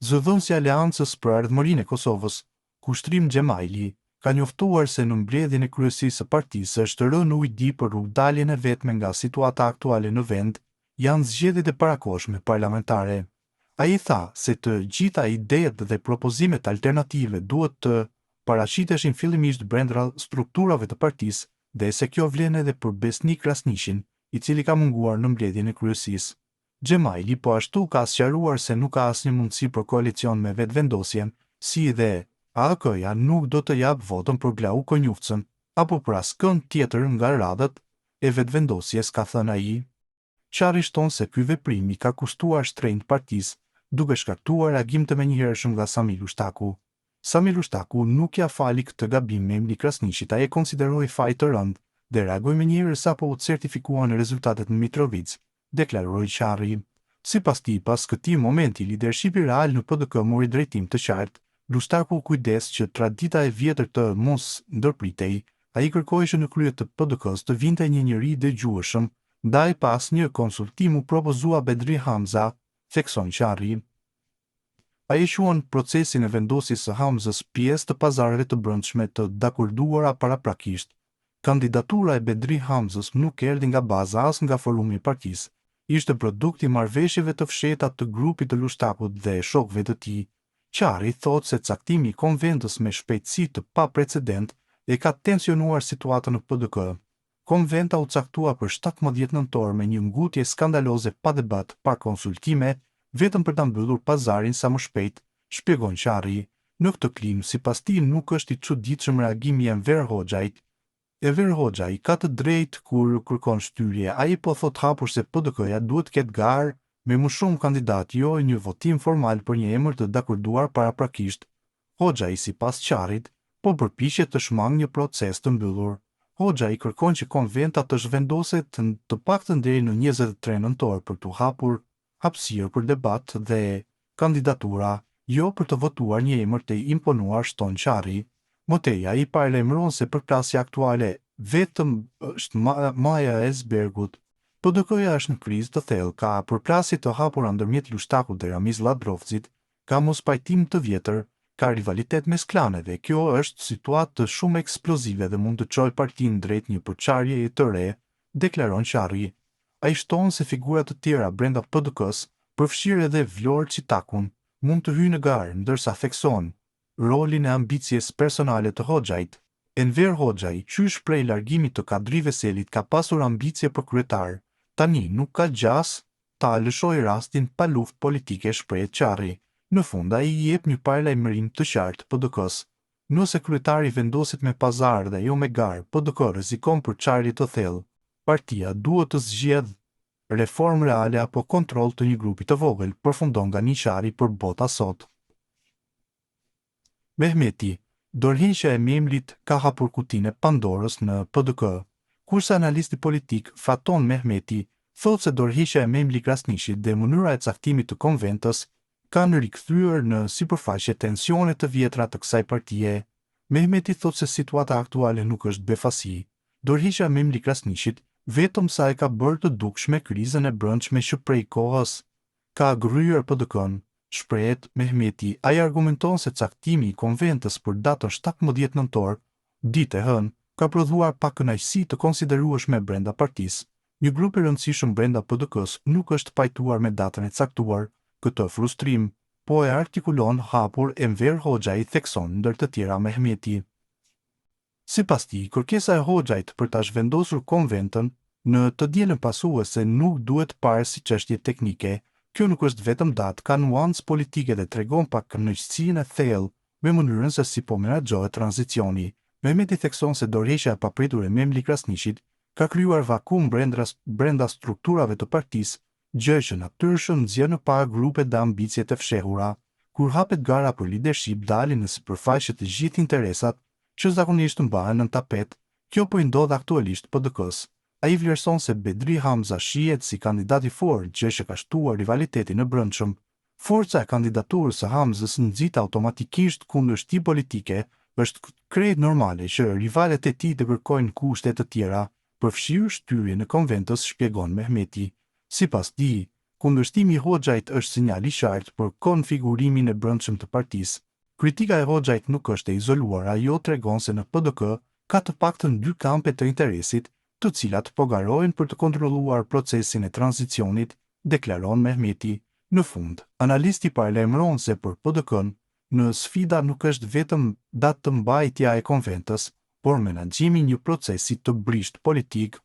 Zëdhënësi i Aleancës për Ardhmërinë e Kosovës, Kushtrim Xhemaili, ka njoftuar se në mbledhjen e kryesisë së partisë është rënë ujdi për rrugdaljen e vetme nga situata aktuale në vend, janë zgjedhjet e parakohshme parlamentare. Ai tha se të gjitha idejet dhe propozimet alternative duhet të paraqiteshin fillimisht brenda strukturave të partisë dhe se kjo vlen edhe për Besnik Krasnishin, i cili ka munguar në mbledhjen e kryesisë. Xhemaili po ashtu ka sqaruar se nuk ka asnjë mundësi për koalicion me vetëvendosjen, si dhe AK-ja nuk do të jap votën për Glau Konjufcën apo për askënd tjetër nga radhët e vetëvendosjes, ka thënë ai. Çarri shton se ky veprim i ka kushtuar shtrenjtë partisë, duke shkaktuar reagim të menjëhershëm nga Sami Lushtaku. Sami Lushtaku nuk ja fali këtë gabim me Emli Krasnishit, ai e konsideroi faj të rëndë dhe reagoi menjëherë sapo u certifikuan rezultatet në Mitrovic, deklaroi Çarri. Sipas tij, pas këtij momenti lidershipi real në PDK mori drejtim të qartë. Lushtaku kujdes që tradita e vjetër të mos ndërpritej, ai kërkoi që në krye të PDK-s të vinte një njeri i dëgjueshëm, ndaj pas një konsultim u propozua Bedri Hamza, thekson Çarri. Ai quan procesin e vendosjes së Hamzës pjesë të pazareve të brendshme të dakorduara paraprakisht. Kandidatura e Bedri Hamzës nuk erdhi nga baza as nga forumi i partisë, ishte produkt i marrëveshjeve të fshehta të grupit të Lushtakut dhe shokëve të tij. Çarri thotë se caktimi i konventës me shpejtësi të paprecedent e ka tensionuar situatën në PDK. Konventa u caktua për 17 nëntor me një ngutje skandaloze pa debat, pa konsultime, vetëm për ta mbyllur pazarin sa më shpejt, shpjegon Çarri. Në këtë klim, sipas tij nuk është i çuditshëm reagimi i Enver Hoxhait. Enver Hoxhai ka të drejtë kur kërkon shtyrje, ai po thot hapur se PDK-ja duhet të ketë garë me më shumë kandidatë, jo një votim formal për një emër të dakorduar paraprakisht. Hoxhai, sipas Çarrit, po përpiqet të shmangë një proces të mbyllur. Hoxhai kërkon që konventa të zhvendoset të paktën deri në 23 nëntor për të hapur hapësirë për debat dhe kandidatura, jo për të votuar një emër të imponuar, shton Çarri. Mëtej, ai paralajmëron se përplasja aktuale vetëm është Maja e Zbergut. PDK-ja është në krizë të thellë, ka përplasje të hapura ndërmjet Lushtakut dhe Ramiz Ladrovcit, ka mospajtim të vjetër, ka rivalitet mes klaneve. Kjo është situatë shumë eksplozive dhe mund të çojë partinë drejt një përçarjeje të re, deklaron Çarri. Ai shton se figura të tjera brenda PDK-s, përfshirë edhe Vlorë Çitakun, mund të hyjnë në garë, ndërsa thekson rolin e ambicjes personale të Hoxhait. Enver Hoxhai, qysh prej largimit të Kadri Veselit, ka pasur ambicje për kryetar. Tani nuk ka gjas ta lëshoj rastin pa luftë politike, shpreh Çarri. Në fund ai i jep një paralajmërim të qartë PDK-s. Nëse kryetari vendoset me pazar dhe jo me garë, PDK rrezikon për çarje të thellë. Partia duhet të zgjedhë reformë reale apo kontroll të një grupi të vogël, përfundon Ganiçari për Bota sot. Mehmeti, dorëheqja e Memlit ka hapur kutinë e Pandorës në PDK. Kurse analisti politik Faton Mehmeti thotë se dorëheqja e Memlit Krasnishit dhe mënyra e caktimit të konventës kanë rikthyer në sipërfaqe tensionet të vjetra të kësaj partie. Mehmeti thotë se situata aktuale nuk është befasi. Dorëheqja e Memlit Krasnishit vetëm sa e ka bërë të dukshme krizën e brendshme që prej kohës ka gryer PDK-n. Shprehet Mehmeti, ai argumenton se caktimi i konventës për datën 17 nëntor, ditë e hënë, ka prodhuar pa kënaqësi të konsiderueshme brenda partisë. Një grup i rëndësishëm brenda PDK-s nuk është pajtuar me datën e caktuar. Këtë frustrim po e artikulon hapur Enver Hoxhai, thekson ndër të tjera Mehmeti. Sipas tij, kërkesa e Hoxhait për ta zhvendosur konventën në të dielën pasuese nuk duhet parë si çështje teknike. Kjo nuk është vetëm datë, ka nuancë politike dhe tregon pak kënaqësinë e thellë me mënyrën se si po menaxhohet tranzicioni. Mehmeti thekson se dorëheqja e papritur e Memlit Krasnishit ka krijuar vakum brenda strukturave të partisë, gjë që natyrshëm nxjerr në parë grupe dhe ambicie të fshehura. Kur hapet gara për lidership, dalin në sipërfaqe të gjithë interesat që zakonisht mbahen në tapet. Kjo po i ndodh aktualisht PDK-s. Ai vlerëson se Bedri Hamza shihet si kandidat i fortë, gjë që ka shtuar rivalitetin në brendshëm. Forca e kandidaturës së Hamzës nxit automatikisht kundërshti politike, është krejt normale që rivalet e tij të kërkojnë kushte të tjera, përfshirë shtyrjen e konventës, shpjegon Mehmeti. Sipas tij, Kundërshtimi i Hoxhait është sinjal i qartë për konfigurimin e brendshëm të partisë. Kritika e Hoxhait nuk është e izoluar, ajo tregon se në PDK ka të paktën dy kampe të interesit, të cilat po garojnë për të kontrolluar procesin e tranzicionit, deklaron Mehmeti. Në fund, analisti paralajmëron se për PDK-n, në sfida nuk është vetëm datë të mbajtja e konventës, por menaxhimi i një procesi të brisht politik